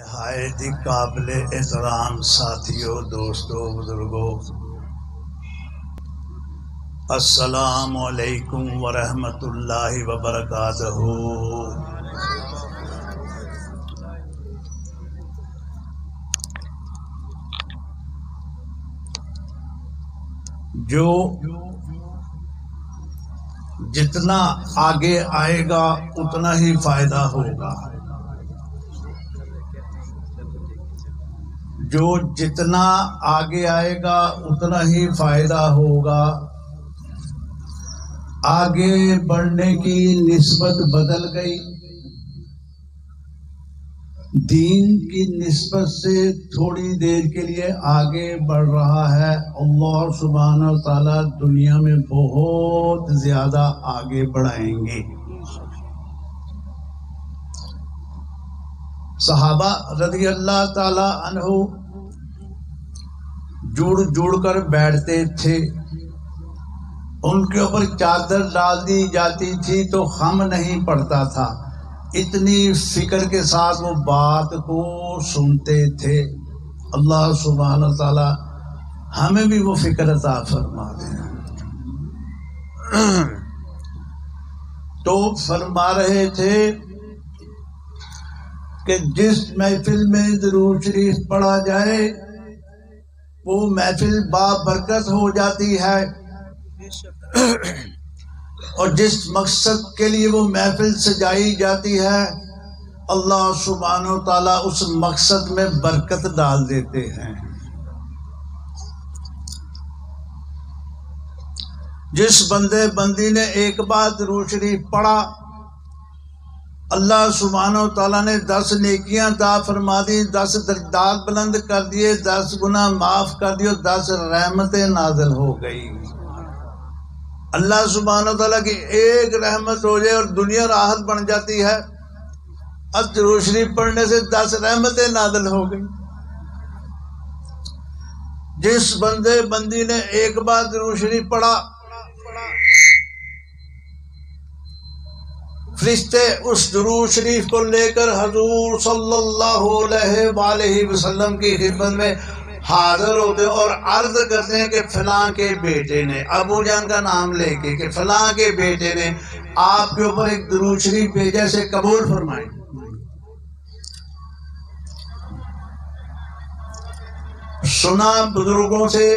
نہایت ہی قابل احترام ساتھیوں، دوستوں، بزرگوں، السلام علیکم ورحمۃ اللہ وبرکاتہ۔ جو جتنا آگے آئے گا اتنا ہی فائدہ ہوگا، جو جتنا آگے آئے گا اتنا ہی فائدہ ہوگا۔ آگے بڑھنے کی نسبت بدل گئی، دین کی نسبت سے تھوڑی دیر کے لیے آگے بڑھ رہا ہے۔ اللہ سبحانہ و تعالیٰ دنیا میں بہت زیادہ آگے بڑھائیں گے۔ صحابہ رضی اللہ تعالی عنہ جڑ جڑ کر بیٹھتے تھے، ان کے اوپر چادر ڈال دی جاتی تھی تو خم نہیں پڑتا تھا، اتنی فکر کے ساتھ وہ بات کو سنتے تھے۔ اللہ سبحانہ و تعالی ہمیں بھی وہ فکر عطا فرما دیں۔ تو فرما رہے تھے کہ جس محفل میں درود شریف پڑھا جائے وہ محفل بابرکت ہو جاتی ہے، اور جس مقصد کے لیے وہ محفل سجائی جاتی ہے اللہ سبحانہ و تعالیٰ اس مقصد میں برکت ڈال دیتے ہیں۔ جس بندے بندی نے ایک بار درود شریف پڑھا اللہ سبحانہ و تعالیٰ نے 10 نیکیاں عطا فرما دی، 10 درجات بلند کر دیے، 10 گناہ معاف کر دیے، 10 رحمتیں نازل ہو گئی۔ اللہ سبحانہ و تعالیٰ کی ایک رحمت ہو جائے اور دنیا راحت بن جاتی ہے۔ اب درود شریف پڑھنے سے 10 رحمتیں نازل ہو گئی۔ جس بندے بندی نے ایک بار درود شریف پڑھا فرشتے اس درود شریف کو لے کر حضور صلی اللہ علیہ وآلہ وسلم کی خدمت میں حاضر ہوتے اور عرض کرتے ہیں کہ فلاں کے بیٹے نے، ابو جان کا نام لے کے کہ فلاں کے بیٹے نے آپ کے اوپر ایک درود شریف بھیجا، سے قبول فرمائیں۔ سنا بزرگوں سے،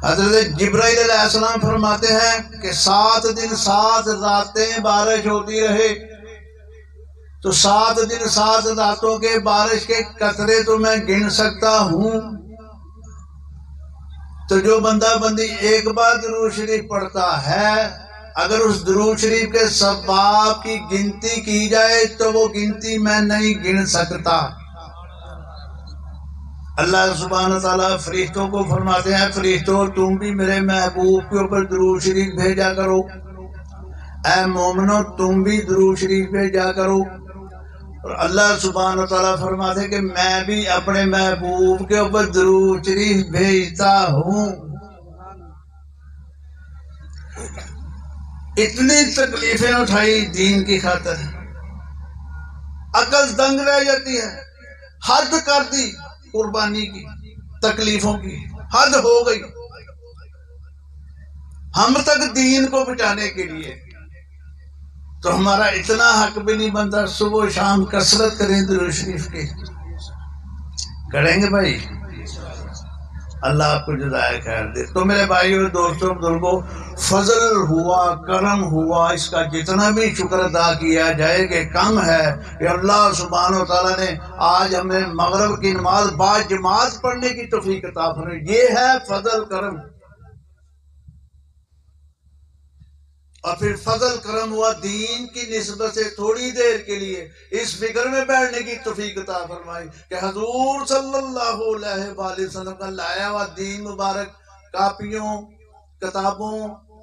حضرت جبرائیل علیہ السلام فرماتے ہیں کہ 7 دن 7 راتیں بارش ہوتی رہے تو 7 دن 7 راتوں کے بارش کے قطرے تو میں گن سکتا ہوں۔ تو جو بندہ بندی ایک بار درود شریف پڑھتا ہے اگر اس درود شریف کے ثواب کی گنتی کی جائے تو وہ گنتی میں نہیں گن سکتا۔ اللہ سبحانہ تعالیٰ فرشتوں کو فرماتے ہیں فرشتوں تم بھی میرے محبوب کے اوپر درود شریف بھیجا کرو، اے مومنو تم بھی درود شریف بھیجا کرو۔ اور اللہ سبحانہ تعالیٰ فرماتے ہیں کہ میں بھی اپنے محبوب کے اوپر درود شریف بھیجتا ہوں۔ اتنی تکلیفیں اٹھائی دین کی خاطر، عقل دنگ رہ جاتی ہے، حد کر دی قربانی کی، تکلیفوں کی حد ہو گئی ہم تک دین کو بچانے کے لیے۔ تو ہمارا اتنا حق بھی نہیں بنتا صبح و شام کثرت کریں درود شریف کی، کریں گے بھائی؟ اللہ آپ کو جزائے خیر دے۔ تو میرے بھائیو دوستوں بزرگوں، فضل ہوا، کرم ہوا، اس کا جتنا بھی شکر ادا کیا جائے کہ کم ہے کہ اللہ سبحانہ و تعالیٰ نے آج ہمیں مغرب کی نماز با جماعت پڑھنے کی توفیق عطا فرمائی، یہ ہے فضل کرم۔ اور پھر فضل کرم ہوا دین کی نسبت سے تھوڑی دیر کے لیے اس فکر میں بیٹھنے کی توفیق عطا فرمائی کہ حضور صلی اللہ علیہ وآلہ وسلم کا لایا ہوا دین مبارک کاپیوں، کتابوں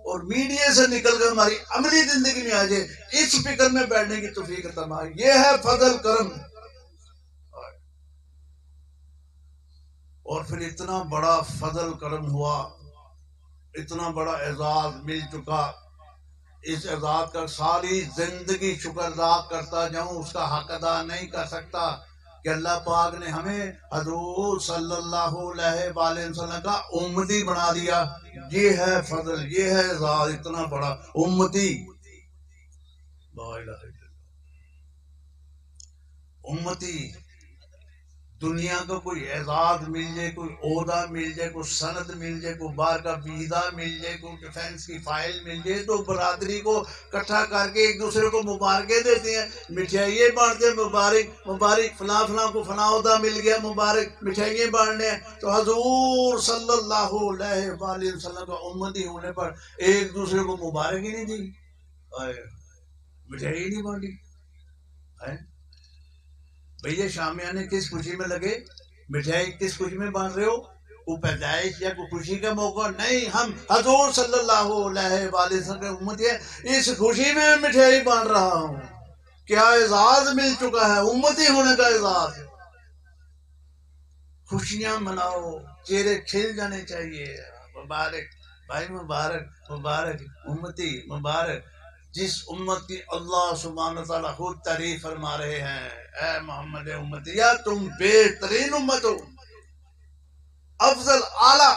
اور میڈیا سے نکل کر ہماری عملی زندگی میں آ جائے، اس فکر میں بیٹھنے کی توفیق عطا فرمائی، یہ ہے فضل کرم۔ اور پھر اتنا بڑا فضل کرم ہوا، اتنا بڑا اعزاز مل چکا، اس عذاب کا ساری زندگی شکر ادا کرتا جاؤں، اس کا حق ادا نہیں کر سکتا کہ اللہ پاک نے ہمیں حضور صلی اللہ علیہ وآلہ وسلم کا امتی بنا دیا. یہ ہے فضل، یہ ہے اعزاز اتنا بڑا. امتی، لا الہ الا اللہ، امتی. دنیا کا کوئی اعزاز مل جائے، کوئی عہدہ مل جائے، کوئی سند مل جائے، کوئی باہر کا ویزا مل جائے، کوئی ڈیفینس کی فائل مل جائے، تو برادری کو اکٹھا کر کے ایک دوسرے کو مبارکیں دیتے ہیں، مٹھائیاں بانٹتے ہیں، مبارک مبارک فلاں فلاں کو فلاں عہدہ مل گیا، مبارک مٹھائیاں بانٹنے ہیں. تو حضور صلی اللہ علیہ وآلہ وسلم کا امتی ہونے پر ایک دوسرے کو مبارک ہی نہیں دی، مٹھائی ہی نہیں بانٹی. بھئی شامیانے کس خوشی میں لگے؟ مٹھائی کس خوشی میں بانٹ رہے ہو؟ وہ پیدائش یا کوئی خوشی کا موقع نہیں. ہم حضور صلی اللہ علیہ وآلہ وسلم کے امتی ہیں، اس خوشی میں مٹھائی بانٹ رہا ہوں. کیا اعزاز مل چکا ہے، امتی ہونے کا اعزاز. خوشیاں مناؤ، چہرے کھل جانے چاہیے. مبارک بھائی، مبارک مبارک امتی مبارک. جس امت کی اللہ سبحانہ وتعالیٰ خود تعریف فرما رہے ہیں، اے محمد امتیا تم بہترین امت ہو، افضل اعلیٰ.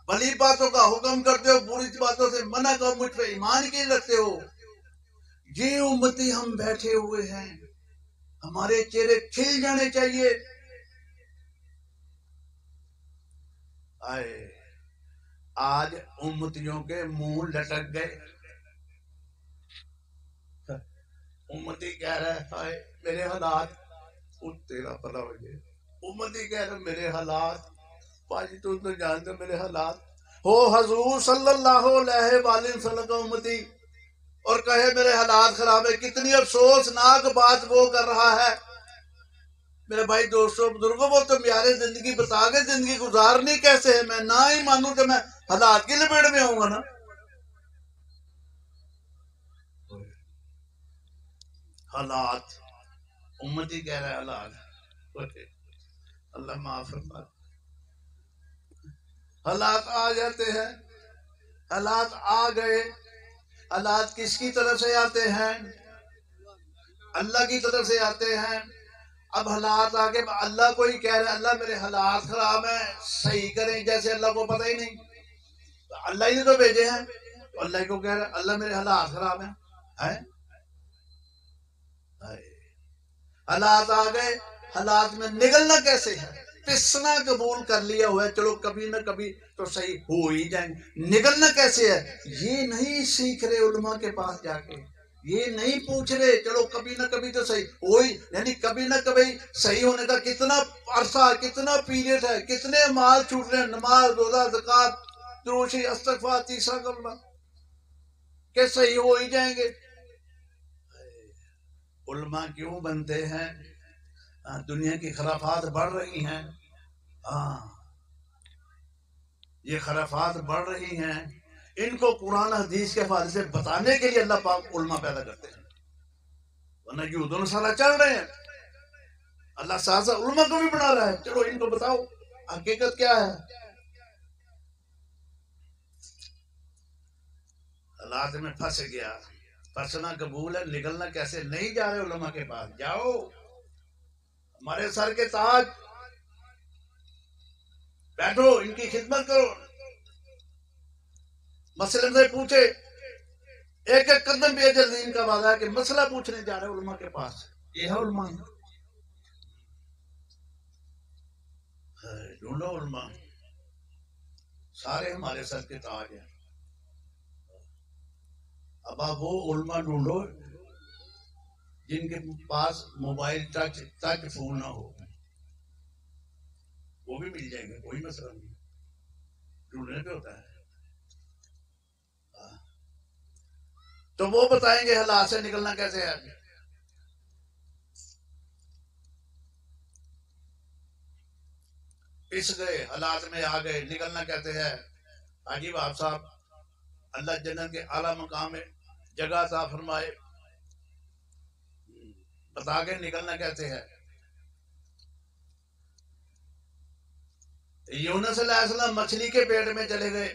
بھلی باتوں کا حکم کرتے ہو، بری باتوں سے منع کرو، مجھ پہ ایمان کی رکھتے ہو. یہ امتی ہم بیٹھے ہوئے ہیں، ہمارے چہرے کھل جانے چاہیے. آج امتیوں کے منہ لٹک گئے. امتی کہہ رہا ہے میرے حالات، تیرا پتہ ہو گیا. امتی کہہ رہا میرے حالات، پاجی تم تو جانتے میرے حالات. ہو حضور صلی اللہ علیہ وآلہ وسلم کا امتی اور کہے میرے حالات خراب ہے، کتنی افسوسناک بات وہ کر رہا ہے. میرے بھائی دوستوں بزرگوں، وہ تو میارے زندگی بتا کے زندگی گزارنی کیسے ہے. میں نہ ہی مانوں کہ میں حالات کی لپیٹ میں آؤں گا نا. حالات، امتی کہہ رہا ہے حالات. اللہ معاف فرما. حالات آ جاتے ہیں، حالات آ گئے. حالات کس کی طرف سے آتے ہیں؟ اللہ کی طرف سے آتے ہیں. اب حالات آگے اللہ کو ہی کہہ رہے ہیں اللہ میرے حالات خراب ہیں، صحیح کریں، جیسے اللہ کو پتہ ہی نہیں. اللہ ہی نے تو بھیجے ہیں، تو اللہ کو کہہ رہے ہیں اللہ میرے حالات خراب ہیں. حالات آ گئے، حالات میں نگلنا کیسے ہے؟ پسنا قبول کر لیا ہوا ہے، چلو کبھی نہ کبھی تو صحیح ہو ہی جائیں. نگلنا کیسے ہے؟ یہ نہیں سیکھ رہے علماء کے پاس جا کے، یہ نہیں پوچھ رہے چلو کبھی نہ کبھی تو صحیح ہوئی، یعنی کبھی نہ کبھی صحیح ہونے کا کتنا عرصہ، کتنا پیریڈ ہے، کتنے مال چھوٹ رہے ہیں، نماز روزہ زکوٰۃ دروشی استغفار تیسرا کرنا کہ صحیح ہو ہی جائیں گے. علماء کیوں بنتے ہیں؟ دنیا کی خرافات بڑھ رہی ہیں. یہ خرافات بڑھ رہی ہیں، ان کو قرآن حدیث کے حوالے سے بتانے کے لیے اللہ پاک علماء پیدا کرتے ہیں، ورنہ یہود و نصارہ چل رہے ہیں. اللہ ساتھ علماء کو بھی بنا رہا ہے، چلو ان کو بتاؤ حقیقت کیا ہے. حالات میں پھنس گیا، پھنسنا قبول ہے، نکلنا کیسے؟ نہیں جا رہے علماء کے پاس، جاؤ ہمارے سر کے تاج، بیٹھو ان کی خدمت کرو، مسئلے سے پوچھے. ایک ایک قدم بھی اجل کا وعدہ ہے کہ مسئلہ پوچھنے جا رہے علماء کے پاس. یہ ہے علماء. ڈھونڈو علماء، سارے ہمارے سر کے تاج ہیں. اب آپ وہ علماء ڈھونڈو جن کے پاس موبائل ٹچ فون نہ ہو، وہ بھی مل جائیں گے، کوئی مسئلہ نہیں، ڈھونڈنے پہ ہوتا ہے. تو وہ بتائیں گے حالات سے نکلنا کیسے ہے. پس گئے، حالات میں آ گئے، نکلنا کہتے ہیں. عجیب آپ صاحب، اللہ جنت کے اعلیٰ مقام میں جگہ عطا فرمائے، بتا کے نکلنا کہتے ہیں. یونس علیہ السلام مچھلی کے پیٹ میں چلے گئے،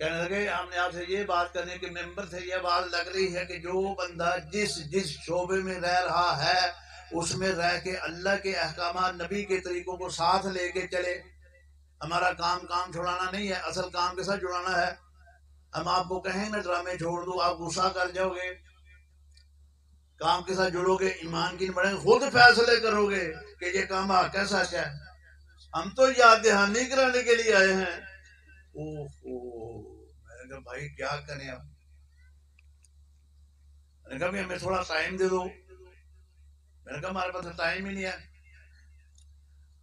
کہنے لگے ہم نے آپ سے یہ بات کرنے کے ممبر سے یہ بات لگ رہی ہے کہ جو بندہ جس شعبے میں رہ رہا ہے اس میں رہ کے اللہ کے احکامات نبی کے طریقوں کو ساتھ لے کے چلے. ہمارا کام چھوڑانا نہیں ہے، اصل کام کے ساتھ جڑانا ہے. ہم آپ کو کہیں نا ڈرامے چھوڑ دو، آپ غصہ کر جاؤ گے. کام کے ساتھ جڑو گے، ایمان کی بڑھیں گے، خود فیصلے کرو گے کہ یہ کام کیسا کیا ہے. ہم تو یاد دہانی کرانے کے لیے آئے ہیں. میں نے کہا بھائی کیا کریں اب. میں نے کہا ہمیں تھوڑا ٹائم دے دو. میں نے کہا ہمارے پاس ٹائم ہی نہیں ہے.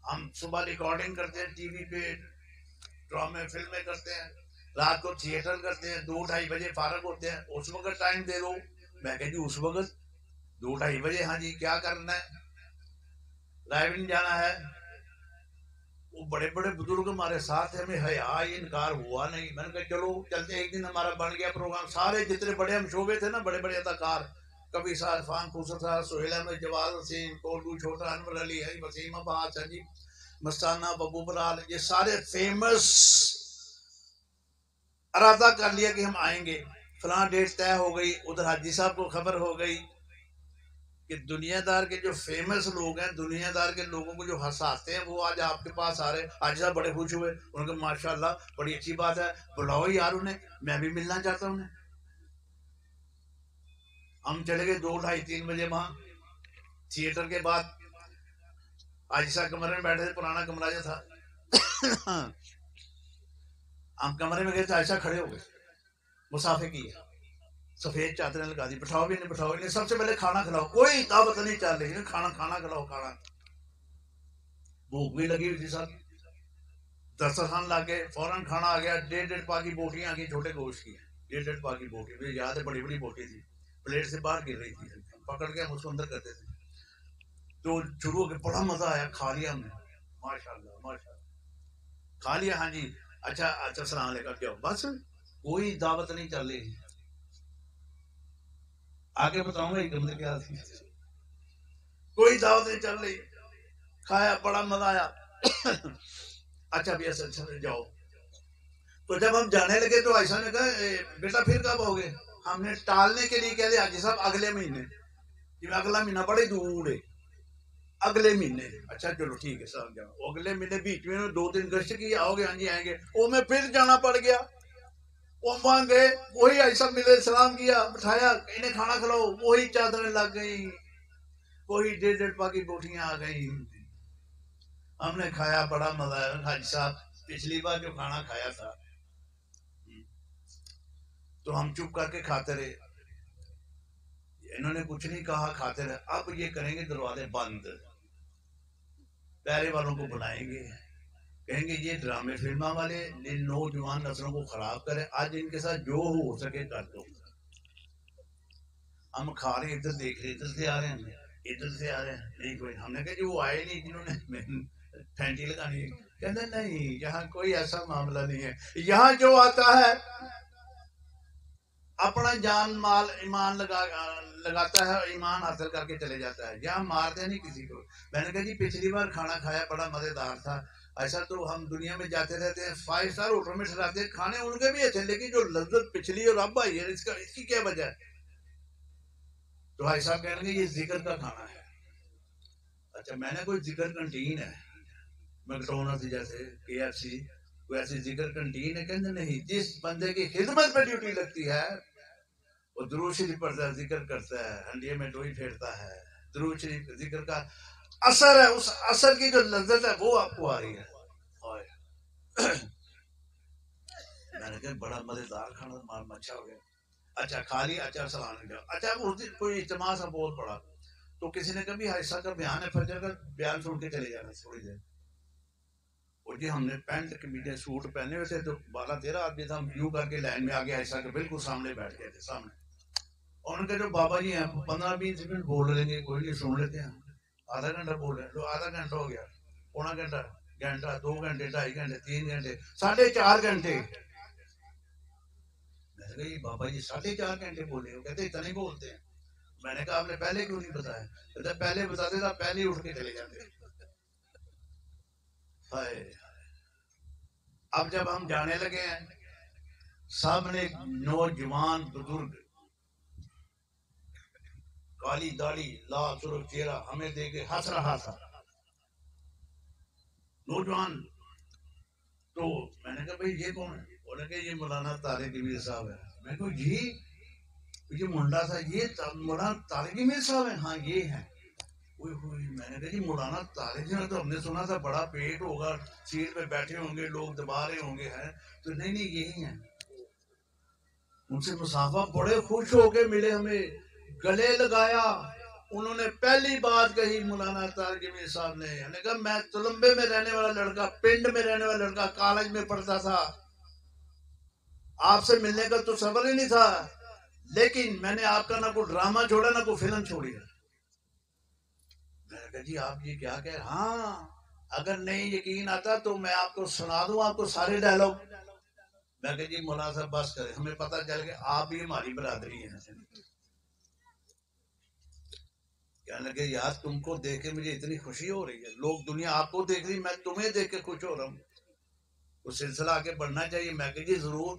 ہم صبح ریکارڈنگ کرتے ہیں ٹی وی پہ، ڈرامے فلمیں کرتے ہیں، رات کو تھیٹر کرتے ہیں، 2-2:30 بجے فارغ ہوتے ہیں. اس وقت ٹائم دے دو. میں کہا جی اس وقت 2-2:30 بجے، ہاں جی کیا کرنا ہے؟ لائبریری جانا ہے. وہ بڑے بڑے بزرگ ہمارے ساتھ ہیں، ہمیں حیا انکار ہوا نہیں. میں نے کہا چلو چلتے. ایک دن ہمارا بن گیا پروگرام، سارے جتنے بڑے ہم شعبے تھے نا، بڑے بڑے اداکار، کبھی عرفان خوسر صاحب، سہیل احمد، جواز حسین، کولو چھوٹا، انور علی، وسیم عباس، جی مستانہ، ببو برال، یہ سارے فیمس ارادہ کر لیا کہ ہم آئیں گے. فلاں ڈیٹ طے ہو گئی. ادھر حاجی صاحب کو خبر ہو گئی کہ دنیا دار کے جو فیمس لوگ ہیں، دنیا دار کے لوگوں کو جو ہنساتے ہیں، وہ آج آپ کے پاس آ رہے ہیں. حاجی صاحب بڑے خوش ہوئے. انہوں نے کہا ماشاءاللہ بڑی اچھی بات ہے، بلاؤ یار انہیں، میں بھی ملنا چاہتا ہوں انہیں. ہم چلے گئے 2-2:30-3 بجے وہاں. تھیٹر کے بعد حاجی صاحب کمرے میں بیٹھے تھے، پرانا کمرہ جو تھا. ہم کمرے میں گئے تھے، عائشہ کھڑے ہو گئے، مسافے کی ہے، سفید چادریں لگا دی. بٹھاؤ بھی نہیں، بٹھاؤ بھی نہیں. سب سے پہلے کھانا کھلاؤ. کوئی دعوت نہیں چل رہی، کھانا کھلاؤ. کھانا بھوک بھی لگی ہوئی تھی. سب دسترخوان لا کے فوراً کھانا آ گیا. 1.5 پا کی بوٹیاں آ گئی چھوٹے گوشت کی. 1.5 پا کی بوٹی، مجھے یاد ہے بڑی بڑی بوٹی تھی، پلیٹ سے باہر گر رہی تھی. پکڑ کے ہم اس کو اندر کرتے تھے. تو شروع ہو کے بڑا مزہ آیا. کھا لیا ہم نے، ماشاء اللہ ماشاء اللہ. کھا لیا، ہاں جی. اچھا السلام علیکم. کیا بس کوئی دعوت نہیں چل رہی. آگے بتاؤں گا ایک کیا تھی. کوئی دعوت نہیں چل رہی. کھایا، بڑا مزہ آیا. اچھا بھی ایسا جاؤ. تو جب ہم جانے لگے تو عائشہ نے کہا بیٹا پھر کب آؤ گے؟ ہم نے ٹالنے کے لیے کہہ دیا حاجی صاحب اگلے مہینے. اگلا مہینہ بڑے دور ہے، اگلے مہینے. اچھا چلو ٹھیک ہے صاحب جاؤ. اگلے مہینے بیچ میں 2 دن گشت کی، آؤ گے؟ ہاں جی آئیں گے. وہ میں پھر جانا پڑ گیا. وہ وہاں گئے، وہی عائشہ ملے، سلام کیا، بٹھایا، انہیں کھانا کھلاؤ. وہی چادریں لگ گئی، وہی 1.5 پا کی بوٹیاں آ گئی. ہم نے کھایا، بڑا مزہ آیا. حاجی صاحب پچھلی بار جو کھانا کھایا تھا تو ہم چپ کر کے کھاتے رہے، انہوں نے کچھ نہیں کہا، کھاتے رہے. اب یہ کریں گے دروازے بند، پیارے والوں کو بلائیں گے، کہیں گے یہ ڈرامے فلموں والے نوجوان نسلوں کو خراب کرے، آج ان کے ساتھ جو ہو سکے کر دو. ہم کھا رہے ادھر دیکھ رہے، ادھر سے آ رہے ہیں، ادھر سے آ رہے ہیں. نہیں کوئی. ہم نے کہا جی وہ آئے نہیں جنہوں نے پھینٹی لگانی ہے. کہتے نہیں، یہاں کوئی ایسا معاملہ نہیں ہے. یہاں جو آتا ہے اپنا جان مال ایمان لگاتا ہے، ایمان حاصل کر کے چلے جاتا ہے. یہاں مارتے نہیں کسی کو. میں نے کہا جی پچھلی بار کھانا کھایا بڑا مزیدار تھا. ایسا تو ہم دنیا میں جاتے رہتے ہیں، 5 اسٹار ہوٹل میں ٹھہراتے ہیں، کھانے ان کے بھی اچھے، لیکن جو لذت پچھلی اور اب آئی ہے اس کی کیا وجہ ہے؟ تو بھائی صاحب کہنے گے یہ ذکر کا کھانا ہے. اچھا میں نے کوئی ذکر کنٹین ہے میکڈونلڈس جیسے KFC کوئی ایسی ذکر کنٹین ہے؟ کہتے نہیں. جس بندے کی خدمت پہ ڈیوٹی لگتی ہے وہ درود شریف پڑھتا ہے، ذکر کرتا ہے، ہنڈیے میں ڈوئی پھیرتا ہے. درود شریف ذکر کا اثر ہے، اس اثر کی جو لذت ہے وہ آپ کو آ رہی ہے. میں نے کہا بڑا مزیدار کھانا، اچھا ہو گیا. اچھا کھا لیا. اچھا السلام علیکم. اچھا اس دن کوئی اجتماع سا بہت بڑا، تو کسی نے کہا بھی حادثہ کا بیان ہے، فجر کا بیان سن کے چلے جانا تھوڑی دیر. اور جی ہم نے پینٹ کمیٹے سوٹ پہنے ہوئے تھے، تو 12-13 آدمی تھا. ہم یوں کر کے لائن میں آگے حادثہ کے بالکل سامنے بیٹھ گئے تھے سامنے. اور ان کے جو بابا جی ہیں 15-20 منٹ بول لیں گے، کوئی نہیں سن لیتے ہیں. آدھا گھنٹہ بول رہے ہیں تو آدھا گھنٹہ ہو گیا، پونا گھنٹہ، گھنٹہ، 2 گھنٹے، 2.5 گھنٹے، 3 گھنٹے، 4.5 گھنٹے. میں نے کہا یہ بابا جی 4.5 گھنٹے بولے. وہ کہتے اتنا نہیں بولتے ہیں. میں نے کہا آپ نے پہلے کیوں نہیں بتایا؟ کہتے پہلے بتاتے تھا پہلے اٹھ کے چلے جاتے. اب جب ہم جانے لگے ہیں سامنے ایک نوجوان بزرگ کالی داڑھی لال سرخ چہرہ ہمیں دے کے ہنس رہا تھا نوجوان. تو میں نے کہا بھائی یہ کون ہے؟ بولے کہ یہ مولانا طارق امیر صاحب ہے. میں کہا جی یہ منڈا تھا یہ مولانا طارق امیر صاحب ہے؟ ہاں یہ ہے. میں نے کہا جی مولانا طارق جی تو ہم نے سنا تھا بڑا پیٹ ہوگا سیٹ پہ بیٹھے ہوں گے لوگ دبا رہے ہوں گے ہیں. تو نہیں یہی ہیں. ان سے مصافحہ بڑے خوش ہو کے ملے ہمیں گلے لگایا. انہوں نے پہلی بات کہی مولانا طارق امیر صاحب نے کہا میں تلمبے میں رہنے والا لڑکا پنڈ میں رہنے والا لڑکا کالج میں پڑھتا تھا آپ سے ملنے کا تو صبر ہی نہیں تھا لیکن میں نے آپ کا نہ کوئی ڈرامہ چھوڑا نہ کوئی فلم چھوڑی. میں نے کہا جی آپ یہ کیا کہہ رہے؟ ہاں اگر نہیں یقین آتا تو میں آپ کو سنا دوں آپ کو سارے ڈائلاگ. میں کہا جی مولانا صاحب بس کرے ہمیں پتہ چل کہ آپ بھی ہماری برادری ہیں. کہنے لگے یار تم کو دیکھ کے مجھے اتنی خوشی ہو رہی ہے لوگ دنیا آپ کو دیکھ رہی میں تمہیں دیکھ کے خوش ہو رہا ہوں. وہ سلسلہ آگے بڑھنا چاہیے. میں کہ جی ضرور.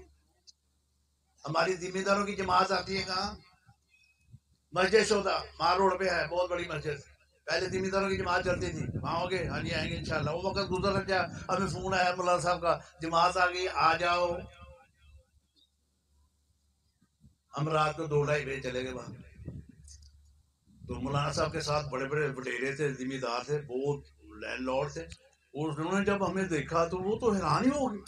ہماری ذمہ داروں کی جماعت آتی ہے کہاں؟ مسجد شودا مار روڈ پہ ہے بہت بڑی مسجد. پہلے ذمہ داروں کی جماعت چلتی تھی وہاں ہو گئے ہاں جی آئیں گے انشاءاللہ. وہ وقت گزر گیا ہمیں فون آیا مولانا صاحب کا جماعت آ گئی آ جاؤ. ہم رات کو 2-2:30 بجے چلے گئے وہاں. تو مولانا صاحب کے ساتھ بڑے بڑے وڈیرے تھے ذمہ دار تھے بہت لینڈ لارڈ تھے. اور انہوں نے جب ہمیں دیکھا تو وہ تو حیران ہی ہو گئی.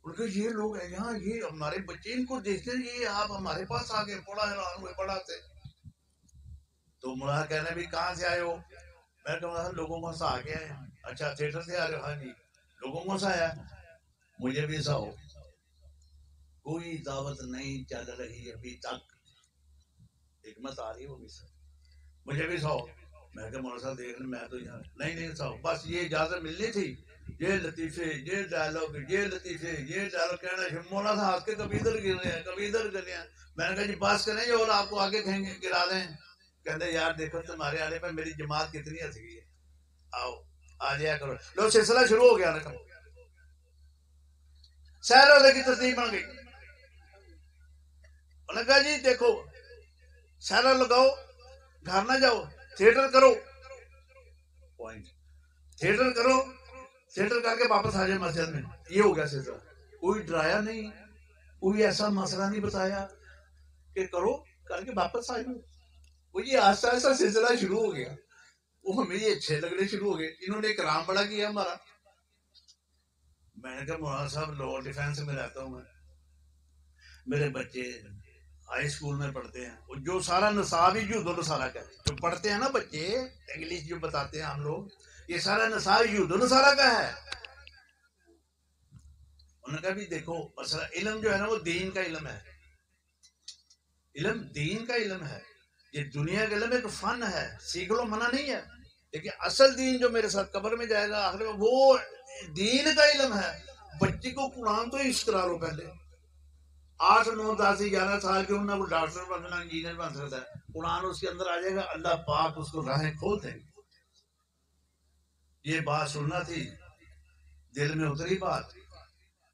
ان کے یہ لوگ ہیں یہاں یہ ہمارے بچے ان کو دیکھتے یہ آپ ہمارے پاس آ گئے. بڑا حیران ہوئے پڑھاتے. تو مولانا کہنے بھی کہاں سے آئے ہو؟ میں کہا لوگوں کو ہنسا کے آئے. اچھا تھیٹر سے آ رہے ہو؟ ہاں جی. لوگوں کو ہنسایا مجھے بھی ہنساؤ. کوئی دعوت نہیں چل رہی ابھی تک. حکمت آ رہی ہوگی سر. مجھے بھی سو. میں کہ مولانا صاحب دیکھ لیں میں تو یہاں نہیں سو بس یہ اجازت ملنی تھی. یہ لطیفے یہ ڈائلاگ یہ لطیفے یہ ڈائلاگ کہنا مولانا صاحب ہاتھ کے کبھی ادھر گر رہے ہیں کبھی ادھر گر رہے ہیں. میں نے کہا جی بات کریں گے اور آپ کو آگے کہیں گے گرا دیں. کہتے یار دیکھو تمہارے آنے پہ میری جماعت کتنی ہنس گئی ہے آؤ آ جایا کرو. لو سلسلہ شروع ہو گیا نا. سیر والے کی ترتیب بن گئی. انہوں نے کہا جی دیکھو سیرا لگاؤ گھر نہ جاؤ تھیٹر کرو. تھیٹر کرو تھیٹر کر کے واپس آ جائے مسجد میں. یہ ہو گیا سلسلہ. کوئی ڈرایا نہیں کوئی ایسا مسئلہ نہیں بتایا کہ کرو کر کے واپس آ جاؤ. وہ یہ آہستہ آہستہ سلسلہ شروع ہو گیا. وہ ہمیں یہ اچھے لگنے شروع ہو گئے. انہوں نے کرام بڑا کیا ہمارا. میں نے کہا مولانا صاحب لوور ڈیفینس میں رہتا ہوں میں. میرے بچے ہائی اسکول میں پڑھتے ہیں. جو سارا نصاب ہی یہود و نصارہ کا ہے. جو پڑھتے ہیں نا بچے انگلش جو بتاتے ہیں ہم لوگ یہ سارا نصاب یہود و نصارہ کا ہے. انہوں نے کہا بھی دیکھو مسئلہ علم جو ہے نا وہ دین کا علم ہے. علم دین کا علم ہے. یہ دنیا کا علم ایک فن ہے سیکھ لو منع نہیں ہے لیکن اصل دین جو میرے ساتھ قبر میں جائے گا آخر میں وہ دین کا علم ہے. بچے کو قرآن تو عشق کرا لو پہلے. 8 9 10 11 سال کے انہیں وہ ڈاکٹر بننا انجینئر بن سکتا ہے. قرآن اس کے اندر آ جائے گا اللہ پاک اس کو راہیں کھول دیں گے. یہ بات سننا تھی دل میں اتری بات.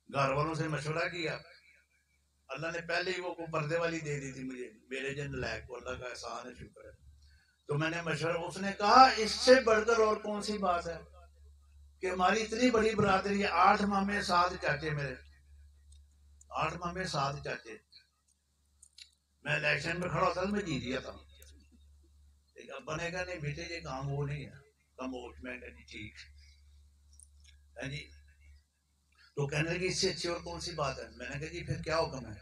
گھر والوں سے مشورہ کیا. اللہ نے پہلے ہی وہ پردے والی دے دی تھی مجھے میرے جن لائق کو. اللہ کا احسان ہے شکر ہے. تو میں نے مشورہ اس نے کہا اس سے بڑھ کر اور کون سی بات ہے کہ ہماری اتنی بڑی برادری ہے. 8 مامے 7 چاچے میرے 8 مامے 7 چاچے. میں الیکشن میں کھڑا ہوتا تھا میں جیت گیا تھا. ایک ابا نے کہا نہیں بیٹے یہ کام وہ نہیں ہے کموش. میں کہا جی ٹھیک ہے جی. تو کہنے لگے اس سے اچھی اور کون سی بات ہے. میں نے کہا جی پھر کیا حکم ہے.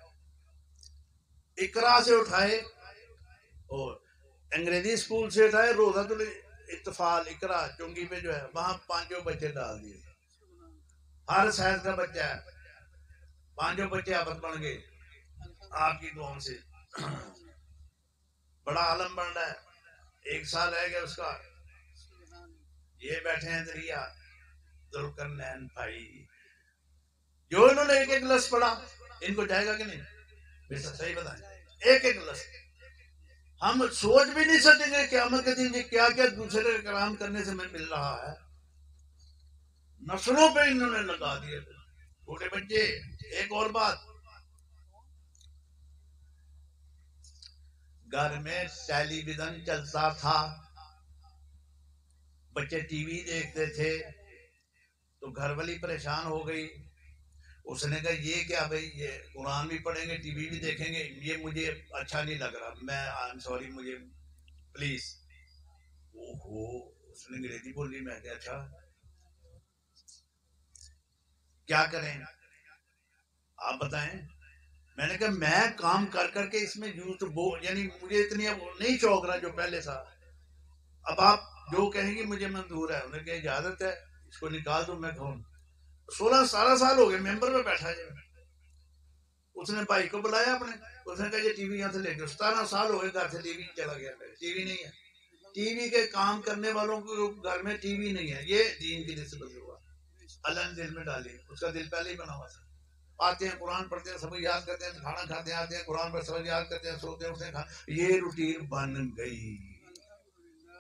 اقرا سے اٹھائے اور انگریزی اسکول سے اٹھائے روزہ الاطفال اقرا چنگی پہ جو ہے وہاں 5 بچے ڈال دیے. ہر سائز کا بچہ ہے. 5 بچے آپس بن گئے آپ کی دعاؤں سے. بڑا عالم بن رہا ہے. 1 سال رہ گیا اس کا. یہ بیٹھے ہیں دریا ذوالقرنین بھائی جو انہوں نے ایک لفظ پڑھا ان کو جائے گا کہ نہیں؟ صحیح بتائیں. ایک لفظ ہم سوچ بھی نہیں سکیں گے قیامت کے دن کیا کیا دوسرے کا کلام کرنے سے میں مل رہا ہے. نسلوں پہ انہوں نے لگا دیا چھوٹے بچے. ایک اور بات گھر میں ٹیلی ویژن چلتا تھا، بچے ٹی وی دیکھتے تھے، تو گھر والی پریشان ہو گئی. اس نے کہا یہ کیا بھائی، یہ قرآن بھی پڑھیں گے ٹی وی بھی دیکھیں گے، یہ مجھے اچھا نہیں لگ رہا، میں سوری، مجھے پلیز. اس نے انگریزی بولی. میں کہا اچھا کیا کریں آپ بتائیں. میں نے کہا میں کام کر کر کے اس میں یعنی مجھے اتنی اب نہیں شوق رہا جو پہلے تھا. اب آپ جو کہیں گے مجھے منظور ہے. انہوں نے کہا اجازت ہے، اس کو نکال دوں. میں کہوں 16-17 سال ہو گئے ممبر میں بیٹھا جائے. اس نے بھائی کو بلایا اپنے، اس نے کہا یہ ٹی وی یہاں سے لے کے 17 سال ہو گئے گھر سے ٹی وی چلا گیا. ٹی وی نہیں ہے. ٹی وی کے کام کرنے والوں کو گھر میں ٹی وی نہیں ہے. یہ دین کی نسبت ہوا، اللہ نے دل میں ڈالی. اس کا دل پہلے ہی بنا ہوا تھا. آتے ہیں قرآن پڑھتے ہیں، سب یاد کرتے ہیں، کھانا کھاتے ہیں، آتے ہیں قرآن پر سب یاد کرتے ہیں، سوتے ہیں، یہ روٹین بن گئی.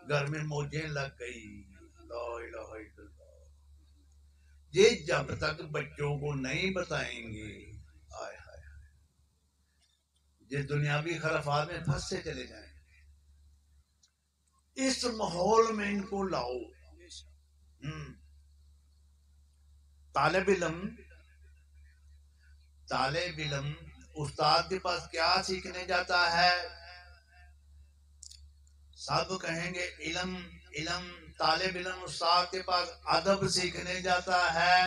گھر میں موجیں لگ گئی. لا الہ الا اللہ. یہ جب تک بچوں کو نہیں بتائیں گے، آئے ہائے یہ دنیاوی خرافات میں پھنستے چلے جائیں. اس ماحول میں ان کو لاؤ. طالب علم استاد کے پاس کیا سیکھنے جاتا ہے؟ سب کہیں گے علم علم. طالب علم استاد کے پاس ادب سیکھنے جاتا ہے.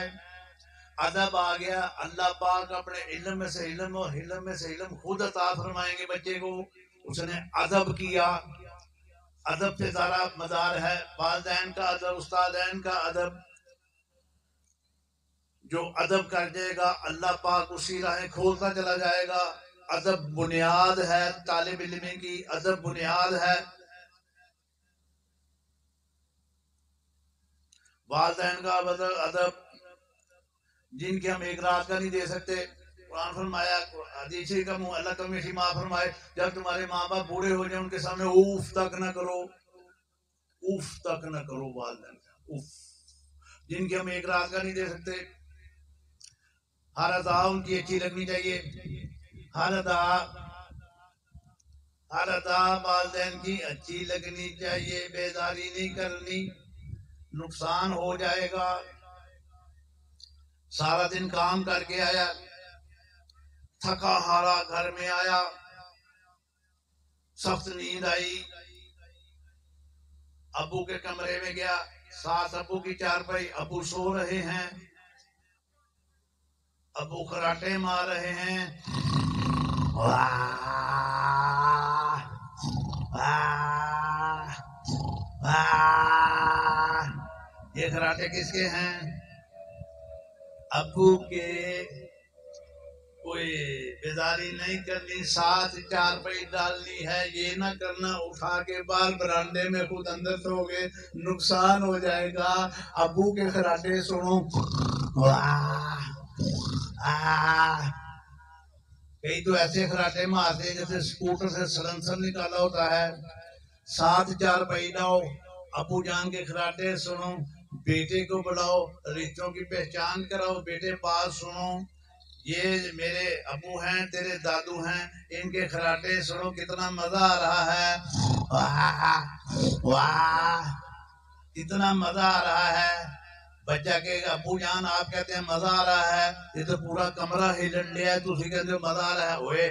ادب آ گیا، اللہ پاک اپنے علم میں سے علم اور علم میں سے علم خود عطا فرمائیں گے بچے کو. اس نے ادب کیا. ادب سے سارا مدار ہے. والدین کا ادب، استادین کا ادب. جو ادب کر جائے گا اللہ پاک اسی راہیں کھولتا چلا جائے گا. ادب بنیاد ہے طالب علم کی. ادب بنیاد ہے. والدین کا ادب جن کے ہم ایک رات کا نہیں دے سکتے. قرآن فرمایا، حدیث کا منہ اللہ کا میٹھی ماں فرمائے جب تمہارے ماں باپ بوڑھے ہو جائیں ان کے سامنے اوف تک نہ کرو. اوف تک نہ کرو والدین کا. اوف جن کے ہم ایک رات کا نہیں دے سکتے. ہر ادا ان کی اچھی لگنی چاہیے. ہر ادا والدین کی اچھی لگنی چاہیے. بیداری نہیں کرنی، نقصان ہو جائے گا. سارا دن کام کر کے آیا، تھکا ہارا گھر میں آیا، سخت نیند آئی. ابو کے کمرے میں گیا، ساتھ ابو کی چارپائی. ابو سو رہے ہیں، ابو خراٹے مار رہے ہیں. یہ خراٹے کس کے ہیں؟ ابو کے. کوئی بیداری نہیں کرنی، ساتھ چارپائی ڈالنی ہے. یہ نہ کرنا اٹھا کے باہر برانڈے میں خود اندر سو گے، نقصان ہو جائے گا. ابو کے خراٹے سنو. کئی تو ایسے خراٹے مارتے جیسے سکوٹر سے سلنسر نکالا ہوتا ہے. ساتھ چارپائی لاؤ، ابو جان کے خراٹے سنو. بیٹے کو بلاؤ، رشتوں کی پہچان کراؤ. بیٹے بات سنو، یہ میرے ابو ہیں، تیرے دادو ہیں، ان کے خراٹے سنو. کتنا مزہ آ رہا ہے. کتنا مزہ آ رہا ہے. بچہ کہ ابو جان آپ کہتے ہیں مزہ آ رہا ہے، یہ تو پورا کمرہ ہلن لیا ہے، تو اسی کہتے ہیں مزہ آ رہا ہے. اوے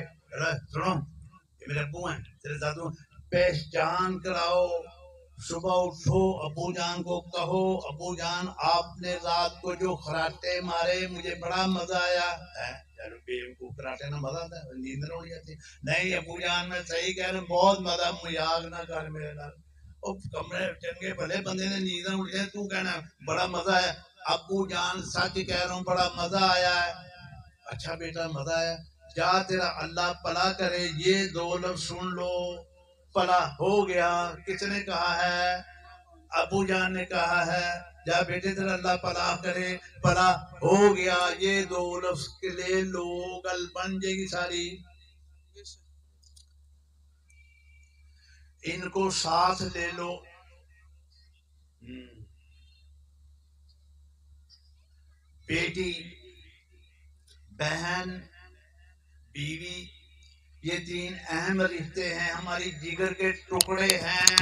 سنو، یہ میرے ابو ہیں، تیرے دادو ہیں. پہچان کراؤ. صبح اٹھو، ابو جان کو کہو ابو جان آپ نے رات کو جو خراٹے مارے مجھے بڑا مزہ آیا. خراٹے نہ مزہ آتا ہے، نیند نہ اڑ جاتی. نہیں ابو جان میں صحیح کہہ رہے ہیں، بہت مزہ. مذاق نہ کر میرے نال. کمرے چنگے بھلے بندے نے نیند نہ اڑ جائے، تو کہنا بڑا مزہ ہے. ابو جان سچ کہہ رہا ہوں، بڑا مزہ آیا ہے. اچھا بیٹا مزہ آیا، جا تیرا اللہ پلا کرے. یہ دو لفظ سن لو، پلا ہو گیا. کس نے کہا ہے؟ ابو جان نے کہا ہے. جا بیٹے تیرا اللہ پلا کرے، پلا ہو گیا. یہ دو لفظ لے لو، گل بن جائے گی ساری. ان کو ساتھ لے لو. بیٹی، بہن، بیوی، یہ 3 اہم رشتے ہیں، ہماری جگر کے ٹکڑے ہیں،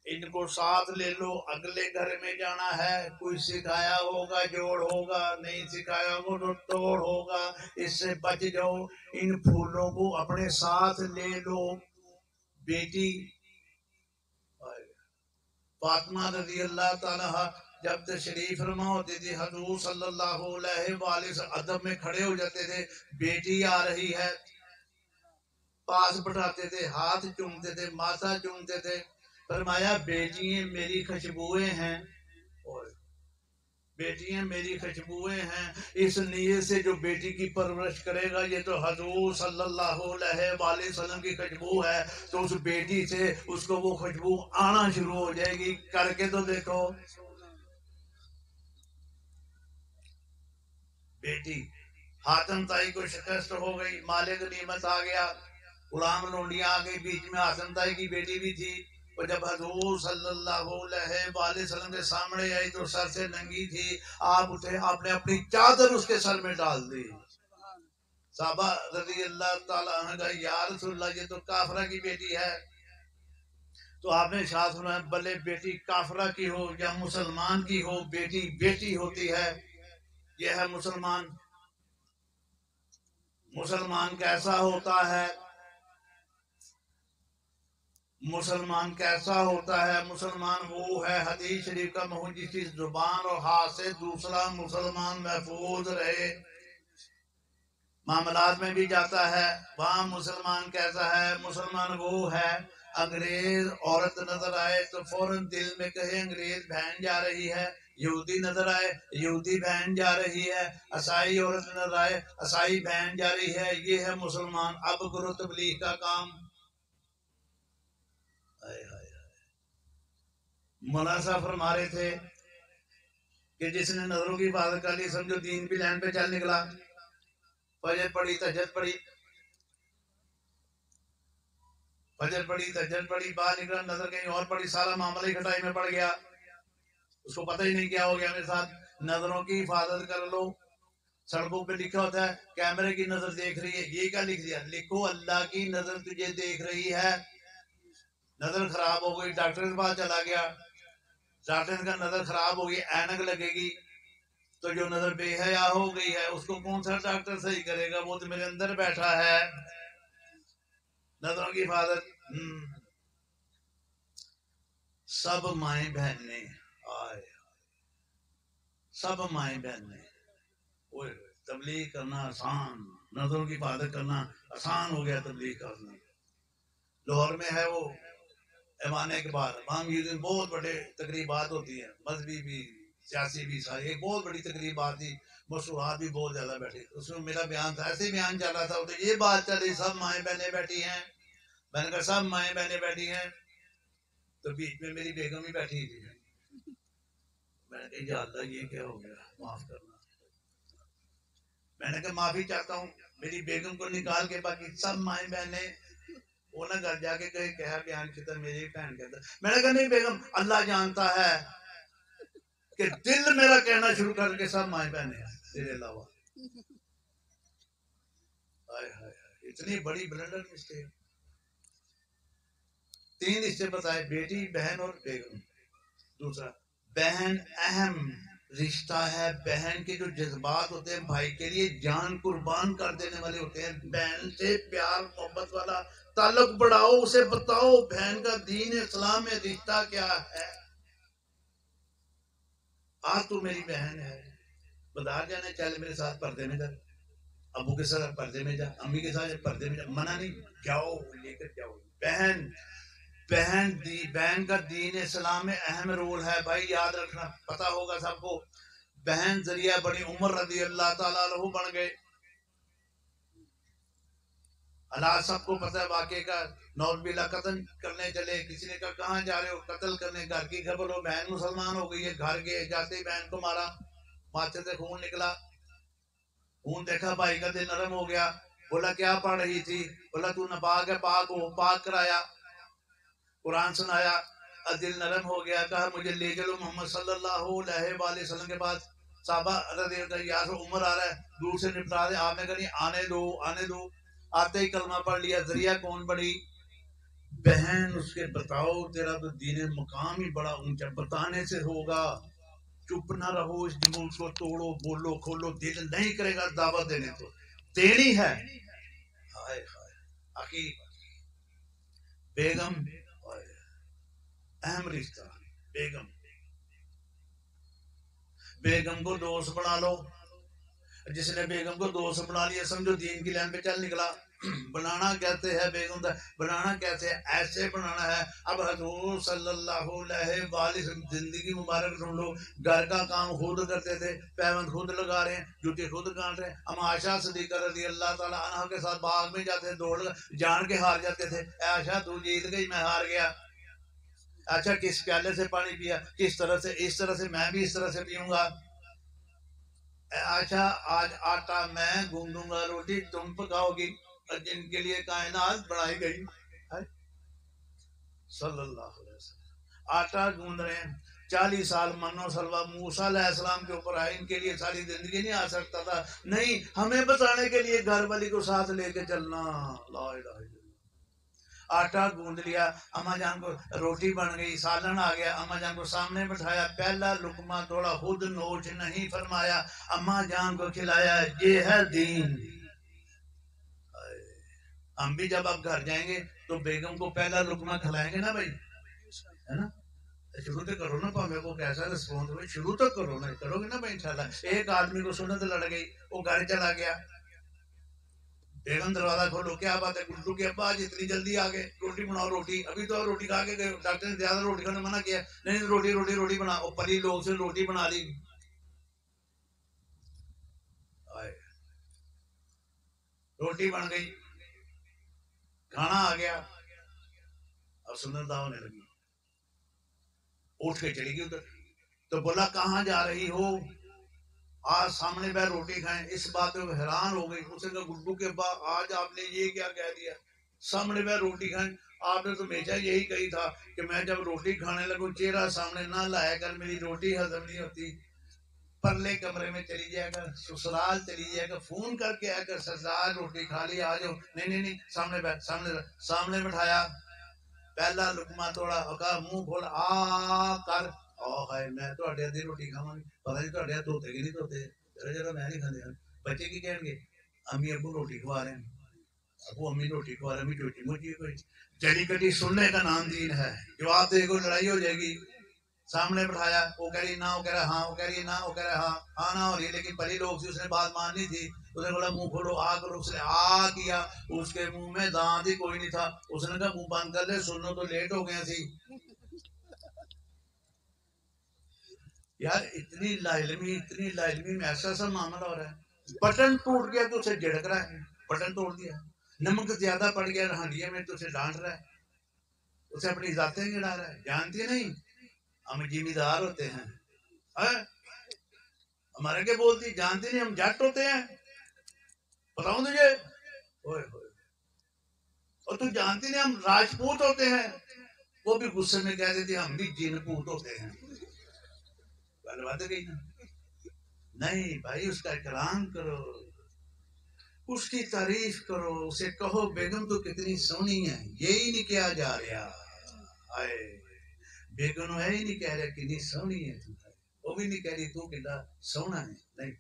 ان کو ساتھ لے لو۔ اگلے گھر میں جانا ہے، کوئی سکھایا ہوگا جوڑ ہوگا، نہیں سکھایا ہوگا تو توڑ ہوگا، اس سے بچ جاؤ۔ ان پھولوں کو اپنے ساتھ لے لو۔ بیٹی فاطمہ رضی اللہ تعالیٰ جب تشریف فرما ہوتی تھی، حضور صلی اللہ علیہ وآلہ وسلم ادب میں کھڑے ہو جاتے تھے، بیٹی آ رہی ہے، پاس بٹھاتے تھے، ہاتھ چومتے تھے، ماتھا چومتے تھے۔ فرمایا بیٹیاں میری خوشبوئیں ہیں، اور بیٹیاں میری خوشبوئیں ہیں، اس نیت سے جو بیٹی کی پرورش کرے گا، یہ تو حضور صلی اللہ علیہ وآلہ وسلم کی خوشبو ہے، تو اس بیٹی سے اس کو وہ خوشبو آنا شروع ہو جائے گی۔ کر کے تو دیکھو۔ بیٹی حاتم تائی کو شکست ہو گئی، مالک نعمت آ گیا، غلام لونڈیاں آ گئی، بیچ میں حاتم تائی کی بیٹی بھی تھی۔ اور جب حضور صلی اللہ علیہ وآلہ وسلم کے سامنے آئی تو سر سے ننگی تھی، آپ اٹھے، آپ نے اپنی چادر اس کے سر میں ڈال دی۔ صحابہ رضی اللہ تعالیٰ عنہ کا یا رسول اللہ یہ تو کافرہ کی بیٹی ہے، تو آپ نے ارشاد فرمایا بھلے بیٹی کافرہ کی ہو یا مسلمان کی ہو، بیٹی بیٹی ہوتی ہے۔ یہ ہے مسلمان۔ مسلمان کیسا ہوتا ہے؟ مسلمان کیسا ہوتا ہے؟ مسلمان وہ ہے، حدیث شریف کا مفہوم، جس کی زبان اور ہاتھ سے دوسرا مسلمان محفوظ رہے، معاملات میں بھی جاتا ہے۔ وہاں مسلمان کیسا ہے؟ مسلمان وہ ہے، انگریز عورت نظر آئے تو فوراً دل میں کہے انگریز بہن جا رہی ہے، یہودی نظر آئے یہودی بہن جا رہی ہے، عیسائی عورت نظر آئے عیسائی بہن جا رہی ہے۔ یہ ہے مسلمان۔ اب کرو تبلیغ کا کام۔ مولانا صاحب فرما رہے تھے کہ جس نے نظروں کی حفاظت کر لی، سمجھو دین کی لائن پہ چل نکلا، فجر پڑی تہجد پڑی، فجر پڑی تہجد پڑی، باہر نکلا نظر کہیں اور پڑی، سارا معاملہ ہی کھٹائی میں پڑ گیا، اس کو پتہ ہی نہیں کیا ہو گیا میرے ساتھ۔ نظروں کی حفاظت کر لو۔ سڑکوں پہ لکھا ہوتا ہے کیمرے کی نظر دیکھ رہی ہے، یہ کیا لکھ دیا؟ لکھو اللہ کی نظر تجھے دیکھ رہی ہے۔ نظر خراب ہو گئی، ڈاکٹر کے پاس چلا گیا، ڈاکٹر کا نظر خراب ہو گئی، اینک لگے گی، تو جو نظر بے حیا ہو گئی ہے اس کو کون سا ڈاکٹر صحیح کرے گا؟ وہ تو میرے اندر بیٹھا ہے۔ نظروں کی حفاظت۔ سب مائیں بہنیں آئے، سب مائیں بہنیں، تبلیغ کرنا آسان، نظروں کی حفاظت کرنا آسان ہو گیا تبلیغ کرنا۔ لاہور میں ہے وہ ایوان اقبال، وہاں دن بہت بڑے تقریبات ہوتی ہیں، مذہبی بھی سیاسی بھی، ساری ایک بہت بڑی تقریبات تھی، مشہورات بھی بہت زیادہ بیٹھے، اس میں میرا بیان تھا، ایسے بیان چل رہا تھا، تو یہ بات چل رہی سب مائیں بہنیں بیٹھی ہیں، میں نے کہا سب مائیں بہنیں بیٹھی ہیں، تو بیچ میں میری بیگم بھی بیٹھی تھی، میں نے کہا یا اللہ یہ کیا ہو گیا، معاف کرنا، میں نے کہا معافی چاہتا ہوں، میری بیگم کو نکال کے باقی سب مائیں بہنیں، وہ نہ گھر جا کے کہیں کہا بیان کی طرح میری بہن کہتا، میں نے کہا نہیں بیگم، اللہ جانتا ہے کہ دل میرا کہنا شروع کر کے سب مائیں بہنیں ہیں تیرے علاوہ۔ اتنی بڑی بلنڈر مسٹیک۔ 3 رشتے بتائے، بیٹی، بہن اور بیگم۔ دوسرا، بہن اہم رشتہ ہے، بہن کے جو جذبات ہوتے ہیں بھائی کے لیے جان قربان کر دینے والے ہوتے ہیں، بہن سے پیار محبت والا تعلق بڑھاؤ، اسے بتاؤ بہن کا دین اسلام میں رشتہ کیا ہے۔ آج تو میری بہن ہے، بازار جانے چل میرے ساتھ پردے میں جا، ابو کے ساتھ پردے میں جا، امی کے ساتھ پردے میں جا، منع نہیں، جاؤ لے کر جاؤ۔ بہن کا دین اسلام میں اہم رول ہے بھائی، یاد رکھنا، پتا ہوگا سب کو۔ بہن ذریعہ بڑی عمر رضی اللہ تعالیٰ عنہ بن گئے، حالات سب کو پتہ ہے واقعے کا، نوز باللہ قتل کرنے چلے، کسی نے کہا کہاں جا رہے ہو؟ قتل کرنے، گھر کی خبر ہو بہن مسلمان ہو گئی ہے، گھر گئے، جاتے ہی بہن کو مارا، ماتھے سے خون نکلا، خون دیکھا بھائی کا دل نرم ہو گیا، بولا کیا پڑھ رہی تھی؟ بولا تو ناپاک ہے، پاک ہو، پاک کرایا، قرآن سنایا، دل نرم ہو گیا، کہا مجھے لے چلو محمد صلی اللہ علیہ وآلہ وسلم کے پاس۔ صحابہ رضی اللہ عنہ، یہاں سے عمر آ رہا ہے، دور سے نپٹا دے، آپ نے کہا نہیں آنے دو آنے دو، آتے ہی کلمہ پڑھ لیا. ذریعہ کون بڑی بہن اس کے بتاؤ تیرا تو دین مقام ہی بڑا اونچا بتانے سے ہوگا. چپ نہ رہو اس جنون کو توڑو بولو کھولو دل نہیں کرے گا دعوت دینے تو تیری ہے. ہائے ہائے عقیق بیگم اہم رشتہ. بیگم کو دوست بنا لو. جس نے بیگم کو دوست بنا لیا سمجھو دین کی لائن پہ چل نکلا. بنانا کہتے ہیں بیگم دا بنانا کہتے ہیں ایسے بنانا ہے. اب حضور صلی اللہ علیہ وآلہ زندگی مبارک سن لو. گھر کا کام خود کرتے تھے, پیوند خود لگا رہے ہیں, جوتی خود کاٹ رہے ہیں. ہم عائشہ صدیقہ رضی اللہ تعالیٰ عنہ کے ساتھ باغ میں جاتے تھے, دوڑ جان کے ہار جاتے تھے. عائشہ تو جیت گئی میں ہار گیا. اچھا کس پیالے سے پانی پیا, کس طرح سے, اس طرح سے, میں بھی اس طرح سے پیوں گا. اچھا آج آٹا میں گوندوں گا, روٹی تم پکاؤ گی. جن کے لیے کائنات بنائی گئی صلی اللہ علیہ وسلم. آٹا گوند رہے ہیں 40 سال منو سلوا موسیٰ علیہ السلام کے اوپر آئے. ان کے لیے ساری زندگی نہیں آ سکتا تھا. نہیں, ہمیں بچانے کے لیے گھر والی کو ساتھ لے کے چلنا. لا الہ الا اللہ. آٹا گوند لیا, اما جان کو روٹی بن گئی, سالن آ گیا, اما جان کو سامنے بٹھایا, پہلا لقمہ تھوڑا خود نوچ نہیں فرمایا, اما جان کو کھلایا. یہ ہے دین. ہم بھی جب آپ گھر جائیں گے تو بیگم کو پہلا لقمہ کھلائیں گے نا بھائی, ہے نا. شروع تو کرو نا, پاوے کو کیسا رسپانس ہوئے شروع تو کرو نا, کرو گے نا بھائی انشاءاللہ. ایک آدمی کو سنت لڑ گئی, وہ گھر چلا گیا. بیگم دروازہ کھولو, کیا بات ہے گڈو کے ابا آج اتنی جلدی آ گئے, روٹی بناؤ. روٹی ابھی تو روٹی کھا کے گئے, ڈاکٹر نے زیادہ روٹی کھانے منع کیا. نہیں روٹی روٹی روٹی بنا. وہ پلی لوگ سے روٹی بنا لی. روٹی بن گئی, کھانا آ گیا. اب سنت ہونے لگی, اٹھ کے چلی گئی ادھر. تو بولا کہاں جا رہی ہو, آج سامنے بیٹھ روٹی کھائیں. اس بات پہ حیران ہو گئی. اسے کہا گڈو کے ابا آج آپ نے یہ کیا کہہ دیا, سامنے بیٹھ روٹی کھائیں. آپ نے تو ہمیشہ یہی کہی تھا کہ میں جب روٹی کھانے لگوں چہرہ سامنے نہ لایا کر, میری روٹی ہضم نہیں ہوتی. پرلے کمرے میں چلی جائے گا, سسرال چلی جائے گا, فون کر کے آ کر سرزاد روٹی کھا لی, آ جاؤ. نہیں نہیں سامنے بیٹھ, سامنے بٹھایا. پہلا لقمہ توڑا, کہا منہ کھول آ کر. میں تو آدھی روٹی کھاواں گی, پتہ نہیں تو دھوتے کہ نہیں دھوتے, ذرا میں نہیں کھانے. بچے کی کہیں گے امی ابو روٹی کھوا رہے ہیں, ابو امی روٹی کھوا رہے ہیں, امی چوٹی موٹی کوئی چلی کٹی سننے کا نام دین ہے. جواب دے کو لڑائی ہو جائے گی. سامنے بٹھایا, وہ کہہ رہی نہ, وہ کہہ رہا ہاں, وہ کہہ رہی نہ, وہ کہہ رہا ہاں, ہاں نہ ہو رہی. لیکن پری لوگ سے اس نے بات ماننی تھی. اس نے بولا منہ کھولو آ کرو. اس نے آ کیا, اس کے منہ میں دانت ہی کوئی نہیں تھا. اس نے کہا منہ بند کر لے, سنو تو لیٹ ہو گیا سی. یار اتنی لا علمی میں ایسا سا معاملہ ہو رہا ہے. بٹن ٹوٹ گیا تو اسے جھڑک رہا ہے, بٹن توڑ دیا. نمک زیادہ پڑ گیا ہانڈیے میں تو اسے ڈانٹ رہا ہے, اسے اپنی ذاتیں گڑا رہا ہے. جانتی نہیں ہم جیمیدار ہوتے ہیں, ہمارے کے بولتی جانتی نہیں ہم جٹ ہوتے ہیں, بتاؤں تجھے. اور تو جانتی نہیں ہم راجپوت ہوتے ہیں. وہ بھی غصے میں کہہ دیتے ہم بھی جن پوت ہوتے ہیں. بات کہی نا. نہیں بھائی, اس کا اکرام کرو, اس کی تعریف کرو, اسے کہو بیگم تو کتنی سونی ہے. یہی نہیں کیا جا رہا. بیگم ہے ہی نہیں کہہ رہا کتنی سونی ہے, وہ بھی نہیں کہہ رہی تو کتنا سونا ہے. نہیں,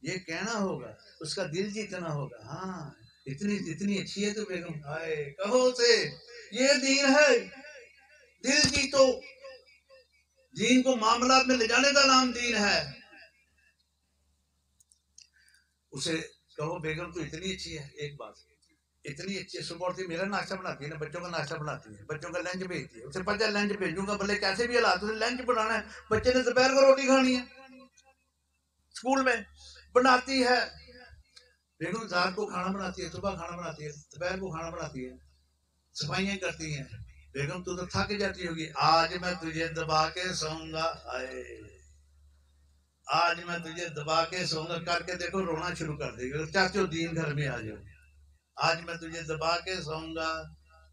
یہ کہنا ہوگا, اس کا دل جیتنا ہوگا. ہاں اتنی اچھی ہے تو بیگم, کہو اسے یہ دین ہے. دل جیتو, دین کو معاملات میں لے جانے کا نام دین ہے. اسے کہو بیگم تو اتنی اچھی ہے. ایک بات اتنی اچھی ہے, صبح اٹھتی میرا ناشتہ بناتی ہے نا, بچوں کا ناشتہ بناتی ہے, بچوں کا لنچ بھیجتی ہے. اسے پتا لنچ بھیجوں گا بھلے کیسے بھی حالات, لنچ بنانا ہے. بچے نے دوپہر کو روٹی کھانی ہے, اسکول میں بناتی ہے. بیگم رات کو کھانا بناتی ہے, صبح کھانا بناتی ہے, دوپہر کو کھانا بناتی ہے, صفائیاں کرتی ہیں. بیگم تو تھک جاتی ہوگی. آج میں تجھے دبا کے سوؤں گا, آج میں تجھے دبا کے سوؤں گا, کر کے دیکھو رونا شروع کر دے گا. چاچو دین گھر میں آ جاؤ, آج میں تجھے دبا کے سوؤں گا.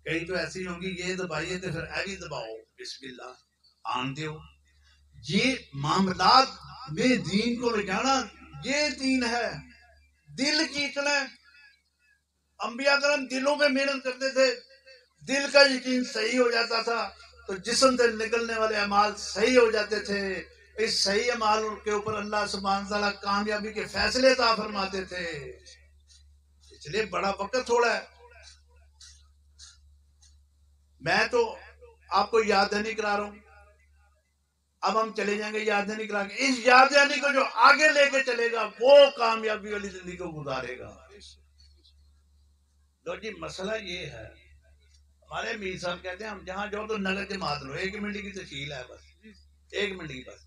کئی تو ایسی ہوں گی یہ دبائیے تو پھر ایوی دباؤ, بسم اللہ آن دیو. یہ معاملات میں دین کو لے جانا, یہ دین ہے. دل جیتنا, انبیاء کرام دلوں پہ محنت کرتے تھے، دل کا یقین صحیح ہو جاتا تھا تو جسم سے نکلنے والے اعمال صحیح ہو جاتے تھے. اس صحیح اعمال کے اوپر اللہ سبحانہ تعالیٰ کامیابی کے فیصلے عطا فرماتے تھے. اس لیے بڑا وقت تھوڑا ہے. میں تو آپ کو یاد دہانی کرا رہا ہوں. اب ہم چلے جائیں گے یاد دہانی کرا کے. اس یاد دہانی کو جو آگے لے کے چلے گا وہ کامیابی والی زندگی کو گزارے گا. لو جی مسئلہ یہ ہے، ہمارے میر صاحب کہتے ہیں ہم جہاں جاؤ تو نقد جماعت لو. 1 منٹ کی تشکیل ہے، بس 1 منٹ کی. بس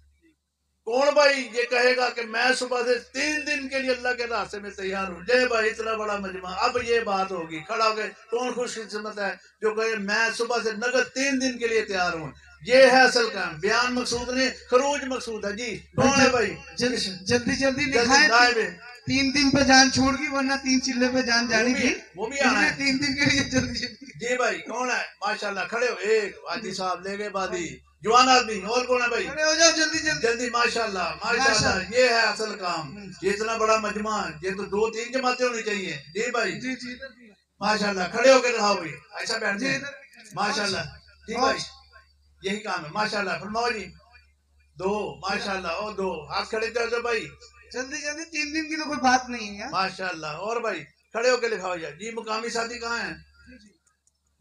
کون بھائی یہ کہے گا کہ میں صبح سے 3 دن کے لیے اللہ کے راستے میں تیار ہوں؟ لے بھائی اتنا بڑا مجمع. اب یہ بات ہوگی، کھڑا ہو گئے. کون خوش قسمت ہے جو کہے میں صبح سے نقد 3 دن کے لیے تیار ہوں؟ یہ ہے اصل کام. بیان مقصود نہیں، خروج مقصود ہے. جی کون ہے بھائی؟ جلدی جلدی لکھائیں. 3 دن پہ جان چھوڑ گی، ورنہ 3 چلے پہ جان جانی تھی. وہ بھی آنا ہے 3 دن کے لیے جلدی. جی بھائی کون ہے؟ ماشاءاللہ کھڑے ہو. ایک حاجی صاحب لے گئے بادی جوان آدمی. اور کون ہے بھائی؟ کھڑے ہو جاؤ جلدی جلدی جلدی. ماشاءاللہ ماشاءاللہ یہ ہے اصل کام. یہ اتنا بڑا مجمع، یہ تو 2-3 جماعتیں ہونی چاہیے. جی بھائی جی جی ماشاءاللہ کھڑے ہو کے دکھاؤ بھائی. ایسا بیٹھ جائیں. ماشاءاللہ جی بھائی یہی کام ہے. ماشاءاللہ فرماؤ جی. 2 ماشاءاللہ. اور 2 ہاتھ کھڑے کر دو بھائی. جلدی جلدی. 3 دن کی تو کوئی بات نہیں ہے. ماشاءاللہ. اور بھائی کھڑے ہو کے لکھاؤ جائے. جی مقامی ساتھی کہاں ہیں؟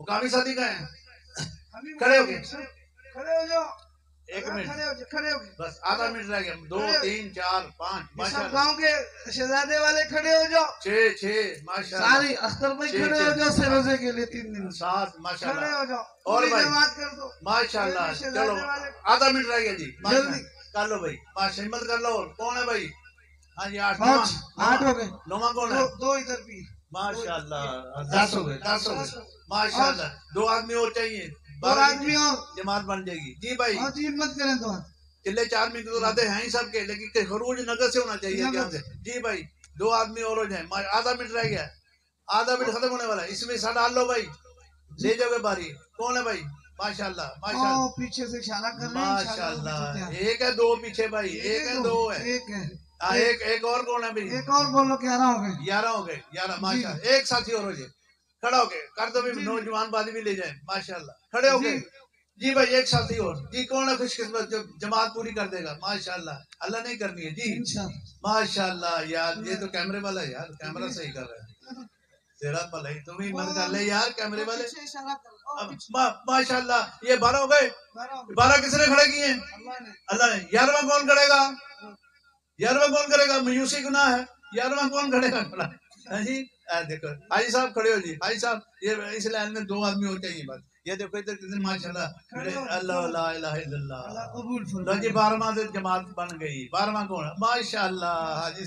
مقامی ساتھی کہاں ہیں؟ کھڑے ہو کے. کھڑے ہو جاؤ. 1 منٹ کھڑے ہو. بس آدھا منٹ رہ گیا. 2 3 4 5 سب ماشاءاللہ. گاؤں کے شہزادے والے کھڑے ہو جاؤ. 6 ماشاءاللہ. ساری اختر بھائی کھڑے ہو جاؤ سے روزے کے لیے 3 دن. 7 کھڑے ماشاءاللہ. ہو جاؤ. اور پوری بھائی جماعت کر دو. ماشاءاللہ. چلو آدھا منٹ رہ گیا جی. جلدی کر لو بھائی. ہمت کر لو. کون ہے بھائی؟ ہاں جی 8 ہو گئے. 9 کون ہے؟ 2 ادھر بھی. ماشاءاللہ 10 ہو گئے. 10 ہو گئے ماشاءاللہ. 2 آدمی اور چاہیے. 2 آدمی اور جماعت بن جائے گی. جی بھائی جی ہمت کریں تو. چلے 4 منٹ تو لاتے ہیں ہی سب کے، لیکن خروج نگر سے ہونا چاہیے. کیا سے؟ جی بھائی 2 آدمی اور ہو جائیں. آدھا منٹ رہ گیا. آدھا منٹ ختم ہونے والا ہے. اس میں سا ڈال لو بھائی. لے جاؤ گے باری. کون ہے بھائی؟ ماشاءاللہ ماشاءاللہ پیچھے سے اشارہ کر رہے ہیں. ماشاءاللہ. 1 ہے 2 پیچھے بھائی. 1 ہے 2 ہے. ایک ہے. ایک اور کون ہے بھائی؟ ایک اور بولو. 11 ہو گئے. 11 ہو گئے. 11 ماشاءاللہ. ایک ساتھی اور ہو جائے. کھڑا ہو گئے کر دو بھی. نوجوان بازی بھی لے جائیں. ماشاءاللہ کھڑے ہو گئے. جی بھائی ایک ساتھی اور. جی کون ہے خوش قسمت جو جماعت پوری کر دے گا؟ ماشاءاللہ. اللہ نہیں کرنی ہے جی. ماشاءاللہ. یار یہ تو کیمرے والا ہے یار. کیمرہ صحیح کر رہا ہے. تیرا بھلا ہی تم ہی من کر لے یار کیمرے والے. ماشاءاللہ. یہ 12 ہو گئے. 12 کس نے کھڑے کیے ہیں؟ اللہ نے. 11واں کون کھڑے گا؟ 11واں کون کرے گا؟ میوسی گناہ ہے. 11واں کون کھڑے گا کھڑا؟ جی دیکھو حاجی صاحب کھڑے ہو جی. حاجی صاحب یہ اس لائن میں 2 آدمی ہو چاہیے. بات یہ دیکھو ادھر کتنے ماشاءاللہ. اللہ لا الہ الا اللہ. لو جی 12واں سے جماعت بن گئی. 12واں کون ہے؟ ماشاءاللہ. حاجی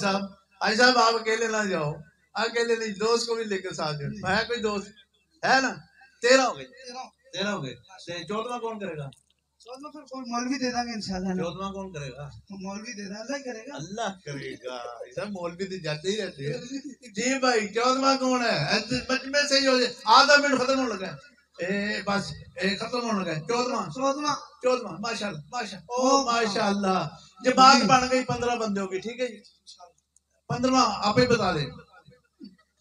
صاحب آپ اکیلے نہ جاؤ. اکیلے نہیں، دوست کو بھی لے کے ساتھ جاؤ. ہے کوئی دوست ہے نا؟ 13 ہو گئے. 13 ہو گئے. 14واں کون کرے گا؟ مولوی دے دیں گے انشاءاللہ. 14واں کون کرے گا؟ مولوی دے دیں. اللہ کرے گا. اللہ کرے گا. سب مولوی تو جاتے ہی رہتے ہیں. جی بھائی 14واں کون ہے؟ مجمع سے ہی ہو جائے. آدھا منٹ ختم ہونے لگا. بس ختم ہونے لگا. 14واں ماشاءاللہ ماشاءاللہ. جماعت بن گئی 15 بندے ہو گئی. ٹھیک ہے جی. 15واں آپ ہی بتا دیں.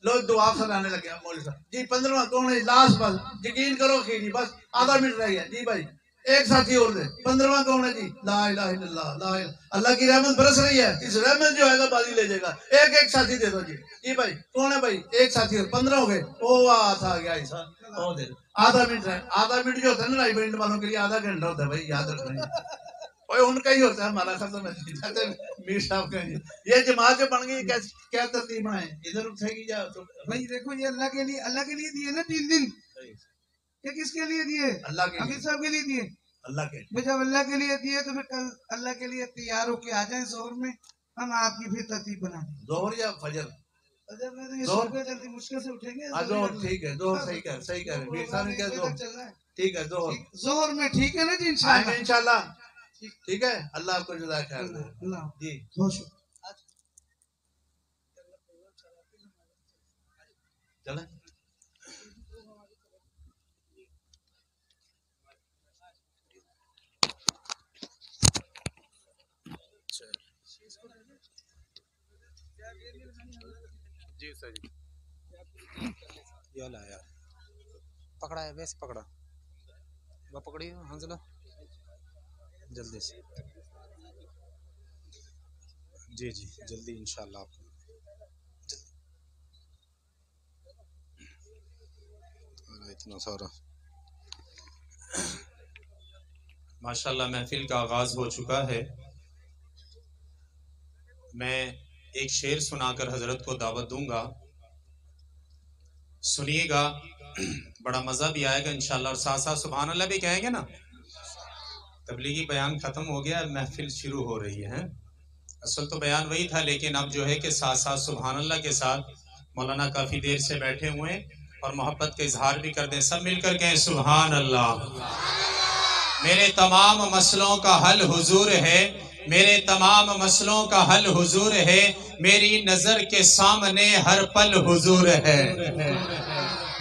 لوگ دعا کرانے لگے مولوی صاحب. جی 15واں کون ہے؟ لاسٹ بس یقین کرو خیری. بس آدھا منٹ رہ گیا. جی بھائی ایک ساتھی اور دے. 15واں کون ہے جی؟ لا الہ الا اللہ. لا الہ. اللہ کی رحمت برس رہی ہے. اس رحمت جو ہے گا بازی لے جائے گا. ایک ساتھی دے دو جی. جی بھائی کون ہے بھائی؟ ایک ساتھی اور. 15 ہو گئے. او آ گیا ایسا. او دے. آدھا منٹ ہے. آدھا منٹ جو ہوتا ہے نا لائیو ایونٹ والوں کے لیے آدھا گھنٹہ ہوتا ہے بھائی. یاد رکھنا. ان کا ہی ہوتا ہے. ہمارا ختم ہے. میر صاحب کا یہ جماعت جو بن گئی کیا ترتیب بنائے؟ ادھر اٹھے گی جا تو بھائی دیکھو یہ اللہ کے لیے دیے نا 3 دن. یہ کس کے لیے دیے؟ اللہ کے لیے. سب کے لیے دیے. اللہ کے لیے. جب اللہ کے لیے دیے تو پھر کل اللہ کے لیے تیار ہو کے آ جائیں. ظہر میں ہم آپ کی پھر ترتیب بنا دیں. ظہر یا فجر؟ فجر میں تو یہ صبح جلدی مشکل سے اٹھیں گے. ظہر ٹھیک ہے. ظہر صحیح کر میر صاحب نے کیا ظہر ٹھیک ہے. ظہر میں ٹھیک ہے نا جی انشاءاللہ. انشاءاللہ ٹھیک ہے. اللہ آپ کو جزائے خیر دے. جی بہت شکریہ. چلیں جی سر جی. یہ لایا پکڑا ہے ویسے پکڑا وہ پکڑی حنزلہ جلدی سے جی جی جلدی انشاءاللہ آپ اتنا سارا ماشاءاللہ محفل کا آغاز ہو چکا ہے. میں ایک شعر سنا کر حضرت کو دعوت دوں گا, سنیے گا, بڑا مزہ بھی آئے گا انشاءاللہ, اور ساتھ ساتھ سبحان اللہ بھی کہیں گے نا. تبلیغی بیان ختم ہو گیا, محفل شروع ہو رہی ہے. اصل تو بیان وہی تھا, لیکن اب جو ہے کہ ساتھ ساتھ سبحان اللہ کے ساتھ مولانا کافی دیر سے بیٹھے ہوئے ہیں اور محبت کا اظہار بھی کر دیں. سب مل کر کہیں سبحان اللہ. میرے تمام مسئلوں کا حل حضور ہے, میرے تمام مسئلوں کا حل حضور ہے, میری نظر کے سامنے ہر پل حضور ہے.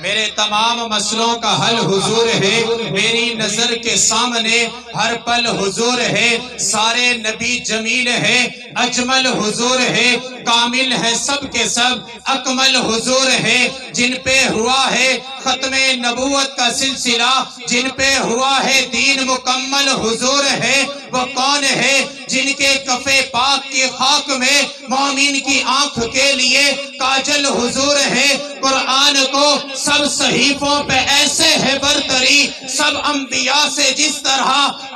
میرے تمام مسئلوں کا حل حضور ہے, میری نظر کے سامنے ہر پل حضور ہے. سارے نبی جمیل ہے, اجمل حضور ہے, کامل ہے سب کے سب, اکمل حضور ہے. جن پہ ہوا ہے ختم نبوت کا سلسلہ, جن پہ ہوا ہے دین مکمل حضور ہے. وہ کون ہے جن کے کفے پاک کی خاک میں مومن کی آنکھ کے لیے کاجل حضور ہے. قرآن کو سب صحیفوں پہ ایسے ہے برتری, سب انبیاء سے جس طرح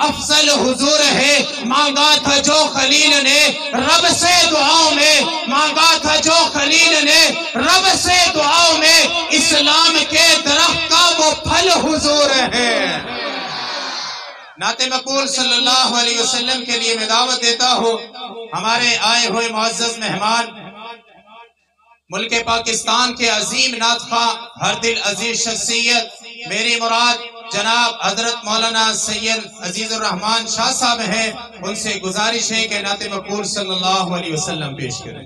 افضل حضور ہے. مانگا تھا جو خلیل نے رب سے دعاؤں میں, مانگا تھا جو خلیل نے رب سے دعاؤں میں, اسلام کے درخت کا وہ پھل حضور ہے. نعت مقبول صلی اللہ علیہ وسلم کے لیے میں دعوت دیتا ہوں ہمارے آئے ہوئے معزز مہمان, ملک پاکستان کے عظیم نعت خواں, ہر دل عزیز شخصیت, میری مراد جناب حضرت مولانا سید عزیز الرحمان شاہ صاحب ہیں. ان سے گزارش ہے کہ نعت مقبول صلی اللہ علیہ وسلم پیش کریں.